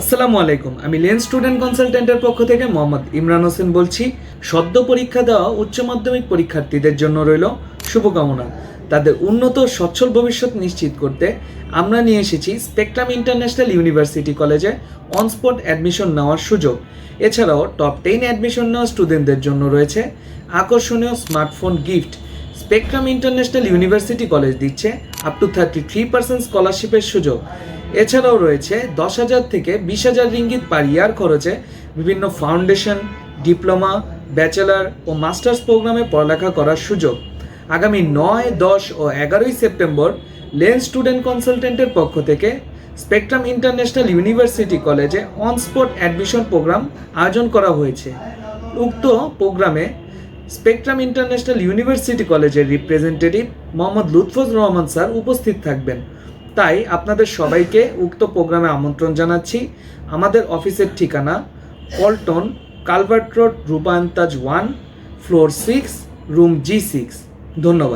আসসালামু আলাইকুম। আমি লেন্স স্টুডেন্ট কনসালটেন্টের পক্ষ থেকে মোহাম্মদ ইমরান হোসেন বলছি। সদ্য পরীক্ষা দেওয়া উচ্চ মাধ্যমিক পরীক্ষার্থীদের জন্য রইল শুভকামনা। তাদের উন্নত সচ্ছল ভবিষ্যৎ নিশ্চিত করতে আমরা নিয়ে এসেছি স্পেকট্রাম ইন্টারন্যাশনাল ইউনিভার্সিটি কলেজে অন স্পট অ্যাডমিশন নেওয়ার সুযোগ। এছাড়াও টপ 10 অ্যাডমিশন নেওয়া স্টুডেন্টদের জন্য রয়েছে আকর্ষণীয় smartphone gift. Spectrum international university college দিচ্ছে আপ টু 33% স্কলারশিপের সুযোগ। এছাড়াও রয়েছে 10,000 থেকে 20,000 রিঙ্গিত পার ইয়ার খরচে বিভিন্ন ফাউন্ডেশন, ডিপ্লোমা, ব্যাচেলর ও মাস্টার্স প্রোগ্রামে পড়ালেখা করার সুযোগ। আগামী 9, 10 ও 11ই সেপ্টেম্বর লেন্স স্টুডেন্ট কনসালটেন্টের পক্ষ থেকে স্পেকট্রাম ইন্টারন্যাশনাল ইউনিভার্সিটি কলেজে অন স্পট অ্যাডমিশন প্রোগ্রাম আয়োজন করা হয়েছে। উক্ত প্রোগ্রামে স্পেকট্রাম ইন্টারন্যাশনাল ইউনিভার্সিটি কলেজের রিপ্রেজেন্টেটিভ মোহাম্মদ লুৎফুজুর রহমান স্যার উপস্থিত থাকবেন। তাই আপনাদের সবাইকে উক্ত প্রোগ্রামে আমন্ত্রণ জানাচ্ছি। আমাদের অফিসের ঠিকানা পল্টন, কালভার্ট রোড, রূপায়ণ তাজ 1, ফ্লোর 6, রুম G6। ধন্যবাদ।